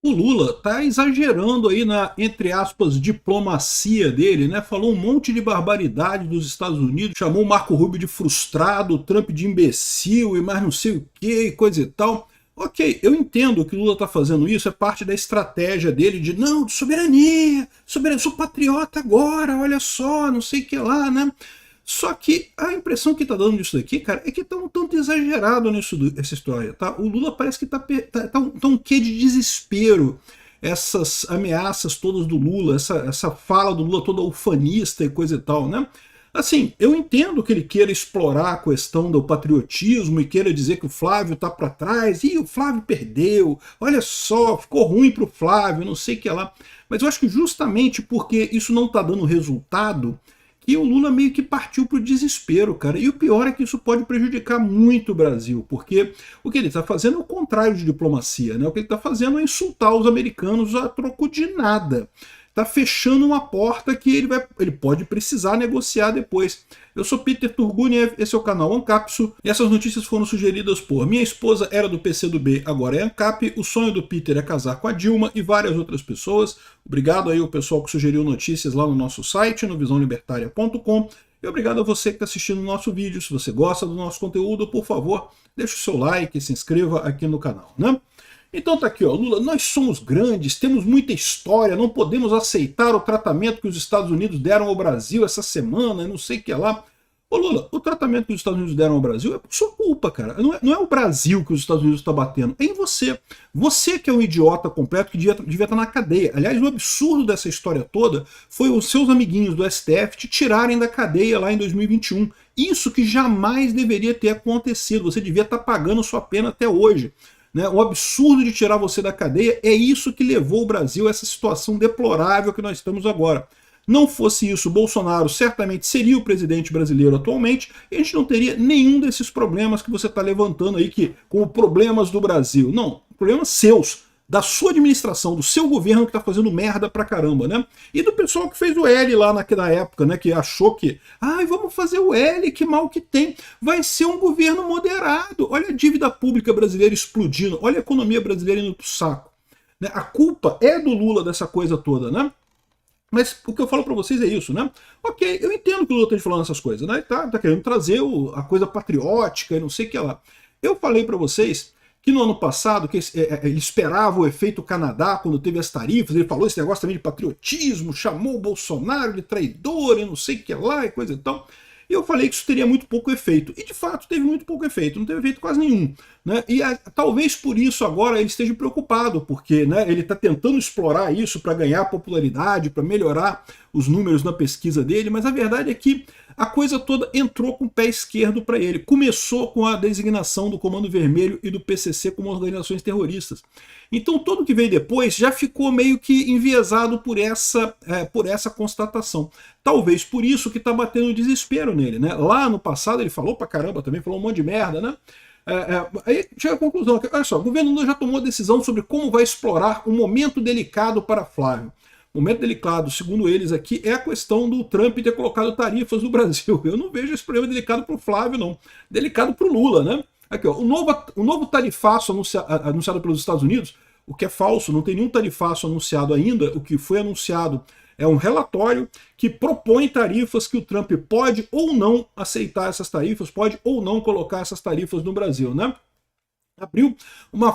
O Lula tá exagerando aí na, entre aspas, diplomacia dele, né? Falou um monte de barbaridade dos Estados Unidos, chamou o Marco Rubio de frustrado, o Trump de imbecil e mais não sei o que, coisa e tal. Ok, eu entendo que o Lula tá fazendo isso, é parte da estratégia dele de não, de soberania, soberania, sou patriota agora, olha só, não sei o que lá, né? Só que a impressão que tá dando disso daqui, cara, é que tá um tanto exagerado essa história, tá? O Lula parece que tá um quê de desespero. Essas ameaças todas do Lula, essa fala do Lula toda ufanista e coisa e tal, né? Assim, eu entendo que ele queira explorar a questão do patriotismo e queira dizer que o Flávio tá para trás, e o Flávio perdeu, olha só, ficou ruim pro Flávio, não sei o que lá. Mas eu acho que justamente porque isso não tá dando resultado, que o Lula meio que partiu para o desespero, cara. E o pior é que isso pode prejudicar muito o Brasil, porque o que ele está fazendo é o contrário de diplomacia, né? O que ele está fazendo é insultar os americanos a troco de nada. Está fechando uma porta que ele pode precisar negociar depois. Eu sou Peter Turguniev, esse é o canal Ancapso, e essas notícias foram sugeridas por minha esposa, era do PCdoB, agora é Ancap, o sonho do Peter é casar com a Dilma e várias outras pessoas. Obrigado aí ao pessoal que sugeriu notícias lá no nosso site, no visãolibertaria.com, e obrigado a você que está assistindo o nosso vídeo. Se você gosta do nosso conteúdo, por favor, deixe o seu like e se inscreva aqui no canal, né? Então tá aqui, ó, Lula, nós somos grandes, temos muita história, não podemos aceitar o tratamento que os Estados Unidos deram ao Brasil essa semana, não sei o que lá. Ô Lula, o tratamento que os Estados Unidos deram ao Brasil é por sua culpa, cara. Não é o Brasil que os Estados Unidos estão batendo, é em você. Você que é um idiota completo que devia estar na cadeia. Aliás, o absurdo dessa história toda foi os seus amiguinhos do STF te tirarem da cadeia lá em 2021. Isso que jamais deveria ter acontecido. Você devia estar pagando sua pena até hoje. Né? O absurdo de tirar você da cadeia é isso que levou o Brasil a essa situação deplorável que nós estamos agora. Não fosse isso, Bolsonaro certamente seria o presidente brasileiro atualmente e a gente não teria nenhum desses problemas que você está levantando aí como problemas do Brasil. Não, problemas seus, da sua administração, do seu governo que está fazendo merda pra caramba, né? E do pessoal que fez o L lá na época, né? Que achou que, vamos fazer o L, que mal que tem. Vai ser um governo moderado. Olha a dívida pública brasileira explodindo, olha a economia brasileira indo pro saco. Né? A culpa é do Lula dessa coisa toda, né? Mas o que eu falo pra vocês é isso, né? Ok, eu entendo que o Lula tá falando essas coisas, né? Tá querendo trazer a coisa patriótica e não sei o que lá. Eu falei pra vocês que no ano passado que ele esperava o efeito Canadá quando teve as tarifas, ele falou esse negócio também de patriotismo, chamou o Bolsonaro de traidor e não sei o que lá e coisa e tal. E eu falei que isso teria muito pouco efeito. E de fato teve muito pouco efeito, não teve efeito quase nenhum. Né? E talvez por isso agora ele esteja preocupado, porque né, ele está tentando explorar isso para ganhar popularidade, para melhorar os números na pesquisa dele, mas a verdade é que a coisa toda entrou com o pé esquerdo para ele. Começou com a designação do Comando Vermelho e do PCC como organizações terroristas. Então tudo que veio depois já ficou meio que enviesado por essa constatação. Talvez por isso que está batendo desespero nele. Né? Lá no passado ele falou pra caramba também, falou um monte de merda, né? Aí chega a conclusão, que, olha só, o governo Lula já tomou a decisão sobre como vai explorar um momento delicado para Flávio. O momento delicado, segundo eles aqui, é a questão do Trump ter colocado tarifas no Brasil. Eu não vejo esse problema delicado para o Flávio, não. Delicado para o Lula, né? Aqui, ó, o novo tarifaço anunciado pelos Estados Unidos, o que é falso, não tem nenhum tarifaço anunciado ainda, o que foi anunciado é um relatório que propõe tarifas que o Trump pode ou não aceitar essas tarifas, pode ou não colocar essas tarifas no Brasil, né? Abriu uma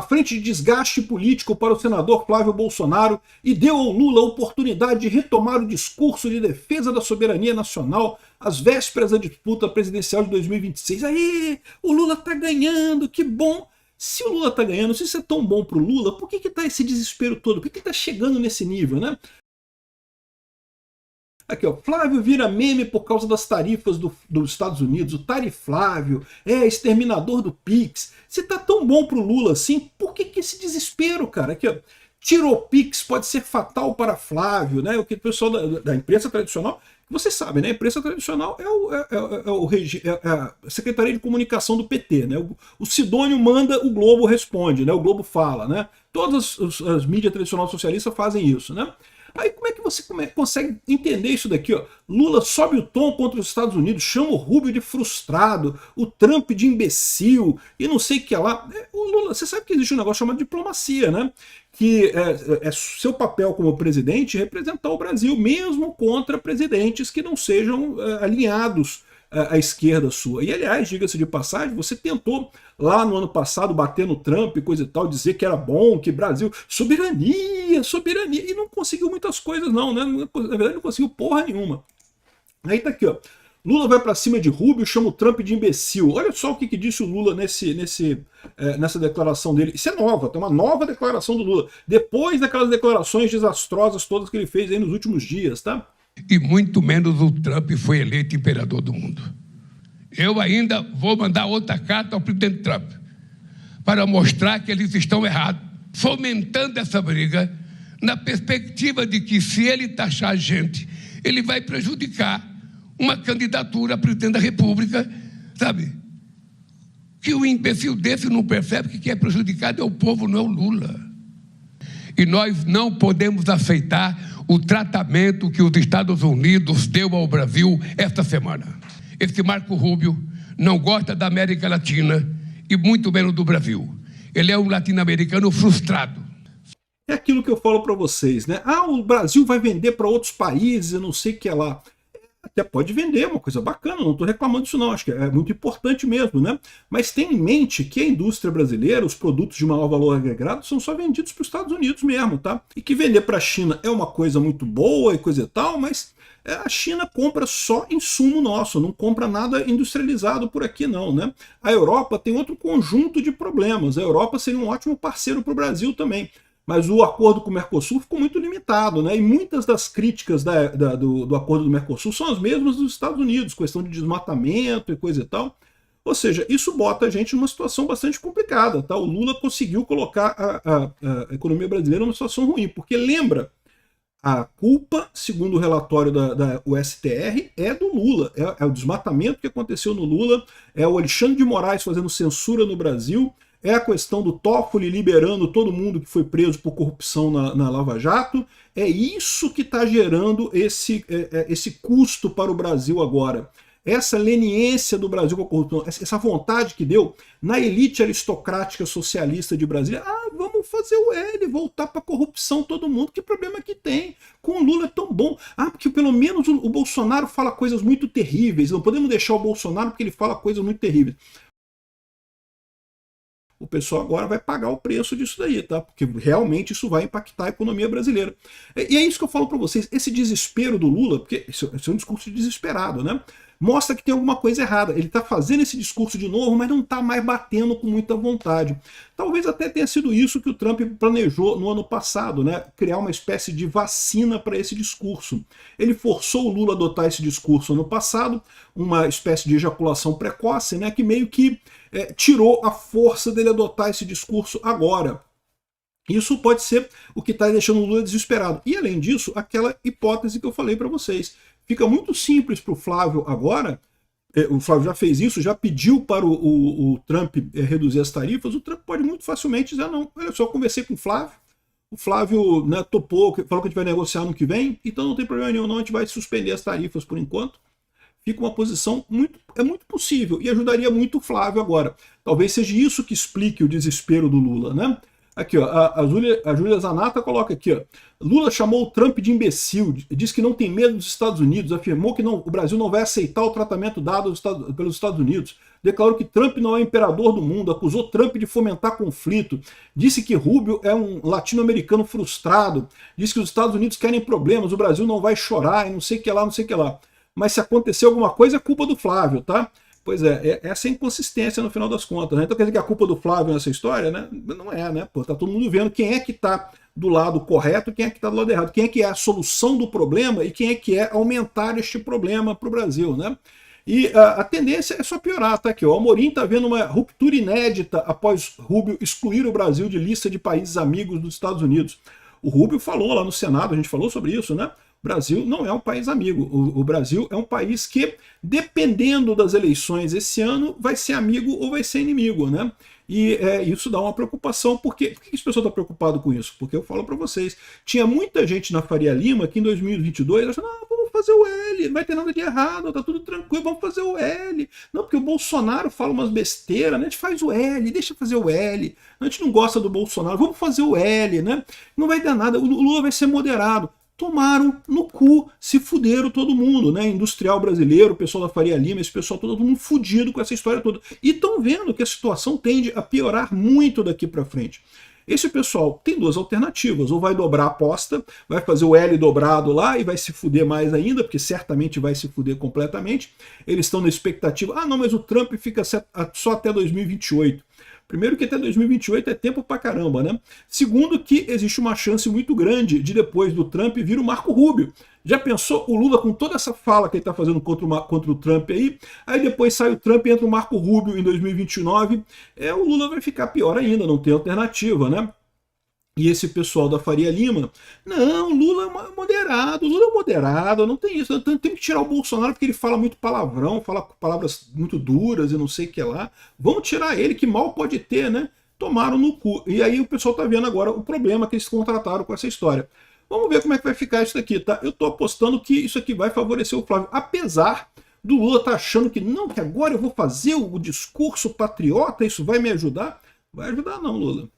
frente de desgaste político para o senador Flávio Bolsonaro e deu ao Lula a oportunidade de retomar o discurso de defesa da soberania nacional às vésperas da disputa presidencial de 2026. Aí, o Lula tá ganhando, que bom! Se o Lula tá ganhando, se isso é tão bom pro Lula, por que tá esse desespero todo? Por que tá chegando nesse nível, né? Aqui, ó, Flávio vira meme por causa das tarifas dos Estados Unidos, o Tariflávio, exterminador do Pix. Se tá tão bom pro Lula assim, por que esse desespero, cara? Aqui, ó, tirou Pix pode ser fatal para Flávio, né? O que o pessoal da imprensa tradicional, vocês sabem, né? A imprensa tradicional é a Secretaria de Comunicação do PT, né? O Sidônio manda, o Globo responde, né? O Globo fala, né? Todas as mídias tradicionais socialistas fazem isso, né? Aí como é que você consegue entender isso daqui? Ó? Lula sobe o tom contra os Estados Unidos, chama o Rubio de frustrado, o Trump de imbecil, e não sei o que lá. O Lula, você sabe que existe um negócio chamado diplomacia, né? Que é seu papel como presidente representar o Brasil, mesmo contra presidentes que não sejam alinhados à esquerda sua. E, aliás, diga-se de passagem, você tentou lá no ano passado bater no Trump e coisa e tal, dizer que era bom, que Brasil, soberania, soberania, e não conseguiu muitas coisas não, né? Na verdade não conseguiu porra nenhuma. Aí tá aqui, ó. Lula vai para cima de Rubio, chama o Trump de imbecil. Olha só o que disse o Lula nessa declaração dele. Isso é nova, tem uma nova declaração do Lula. Depois daquelas declarações desastrosas todas que ele fez aí nos últimos dias, tá? E muito menos o Trump foi eleito imperador do mundo. Eu ainda vou mandar outra carta ao presidente Trump para mostrar que eles estão errados, fomentando essa briga na perspectiva de que, se ele taxar a gente, ele vai prejudicar uma candidatura a presidente da República, sabe? Que o imbecil desse não percebe que quem é prejudicado é o povo, não é o Lula. E nós não podemos aceitar o tratamento que os Estados Unidos deu ao Brasil esta semana. Esse Marco Rubio não gosta da América Latina e muito menos do Brasil. Ele é um latino-americano frustrado. É aquilo que eu falo para vocês, né? Ah, o Brasil vai vender para outros países, eu não sei o que é lá. Até pode vender, é uma coisa bacana, não estou reclamando disso não, acho que é muito importante mesmo, né? Mas tenha em mente que a indústria brasileira, os produtos de maior valor agregado, são só vendidos para os Estados Unidos mesmo, tá? E que vender para a China é uma coisa muito boa e coisa e tal, mas a China compra só insumo nosso, não compra nada industrializado por aqui não, né? A Europa tem outro conjunto de problemas, a Europa seria um ótimo parceiro para o Brasil também. Mas o acordo com o Mercosul ficou muito limitado, né? E muitas das críticas do acordo do Mercosul são as mesmas dos Estados Unidos, questão de desmatamento e coisa e tal. Ou seja, isso bota a gente numa situação bastante complicada, tá? O Lula conseguiu colocar a economia brasileira numa situação ruim, porque lembra, a culpa, segundo o relatório da USTR, é do Lula. É o desmatamento que aconteceu no Lula, é o Alexandre de Moraes fazendo censura no Brasil, é a questão do Toffoli liberando todo mundo que foi preso por corrupção na Lava Jato. É isso que está gerando esse custo para o Brasil agora. Essa leniência do Brasil com a corrupção, essa vontade que deu na elite aristocrática socialista de Brasília. Ah, vamos fazer o L, voltar para a corrupção todo mundo, que problema que tem? Com o Lula é tão bom. Ah, porque pelo menos o Bolsonaro fala coisas muito terríveis, não podemos deixar o Bolsonaro porque ele fala coisas muito terríveis. O pessoal agora vai pagar o preço disso daí, tá? Porque realmente isso vai impactar a economia brasileira. E é isso que eu falo para vocês, esse desespero do Lula, porque esse é um discurso de desesperado, né? Mostra que tem alguma coisa errada. Ele está fazendo esse discurso de novo, mas não está mais batendo com muita vontade. Talvez até tenha sido isso que o Trump planejou no ano passado, né? Criar uma espécie de vacina para esse discurso. Ele forçou o Lula a adotar esse discurso ano passado, uma espécie de ejaculação precoce, né? Que meio que tirou a força dele adotar esse discurso agora. Isso pode ser o que está deixando o Lula desesperado. E, além disso, aquela hipótese que eu falei para vocês. Fica muito simples para o Flávio agora, o Flávio já fez isso, já pediu para o Trump reduzir as tarifas, o Trump pode muito facilmente dizer, não, olha só, eu conversei com o Flávio, né, topou, falou que a gente vai negociar no que vem, então não tem problema nenhum, não, a gente vai suspender as tarifas por enquanto. Fica uma posição muito possível e ajudaria muito o Flávio agora. Talvez seja isso que explique o desespero do Lula, né? Aqui, ó, a Júlia Zanata coloca aqui, ó, Lula chamou o Trump de imbecil, diz que não tem medo dos Estados Unidos, afirmou que o Brasil não vai aceitar o tratamento dado pelos Estados Unidos, declarou que Trump não é imperador do mundo, acusou Trump de fomentar conflito, disse que Rubio é um latino-americano frustrado, disse que os Estados Unidos querem problemas, o Brasil não vai chorar, e não sei o que lá, não sei o que lá. Mas se acontecer alguma coisa, é culpa do Flávio, tá? Pois essa é a inconsistência no final das contas, né? Então quer dizer que a culpa do Flávio nessa história, né? Não é, né? Pô, tá todo mundo vendo quem é que tá do lado correto e quem é que tá do lado errado. Quem é que é a solução do problema e quem é que é aumentar este problema para o Brasil, né? E a tendência é só piorar, tá aqui. O Amorim tá vendo uma ruptura inédita após Rubio excluir o Brasil de lista de países amigos dos Estados Unidos. O Rubio falou lá no Senado, a gente falou sobre isso, né? Brasil não é um país amigo. O Brasil é um país que, dependendo das eleições esse ano, vai ser amigo ou vai ser inimigo, né? E isso dá uma preocupação. Por que esse pessoal está preocupado com isso? Porque eu falo para vocês, tinha muita gente na Faria Lima que em 2022 achou, não, vamos fazer o L, não vai ter nada de errado, tá tudo tranquilo, vamos fazer o L. Não, porque o Bolsonaro fala umas besteiras, né? A gente faz o L, deixa fazer o L. A gente não gosta do Bolsonaro, vamos fazer o L, né? Não vai dar nada, o Lula vai ser moderado. Tomaram no cu, se fuderam todo mundo, né? Industrial brasileiro, o pessoal da Faria Lima, esse pessoal todo mundo fudido com essa história toda. E estão vendo que a situação tende a piorar muito daqui para frente. Esse pessoal tem duas alternativas, ou vai dobrar a aposta, vai fazer o L dobrado lá e vai se fuder mais ainda, porque certamente vai se fuder completamente. Eles estão na expectativa, ah não, mas o Trump fica só até 2028. Primeiro que até 2028 é tempo pra caramba, né? Segundo que existe uma chance muito grande de depois do Trump vir o Marco Rubio. Já pensou o Lula com toda essa fala que ele tá fazendo contra o Trump aí depois sai o Trump e entra o Marco Rubio em 2029, o Lula vai ficar pior ainda, não tem alternativa, né? E esse pessoal da Faria Lima, não, Lula é moderado, não tem isso, tem que tirar o Bolsonaro porque ele fala muito palavrão, fala palavras muito duras e não sei o que lá, vamos tirar ele, que mal pode ter, né? Tomaram no cu. E aí o pessoal tá vendo agora o problema que eles contrataram com essa história. Vamos ver como é que vai ficar isso daqui, tá? Eu tô apostando que isso aqui vai favorecer o Flávio, apesar do Lula tá achando que não, que agora eu vou fazer o discurso patriota, isso vai me ajudar. Vai ajudar não, Lula.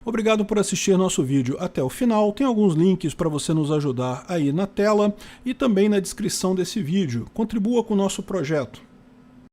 Obrigado por assistir nosso vídeo até o final. Tem alguns links para você nos ajudar aí na tela e também na descrição desse vídeo. Contribua com o nosso projeto.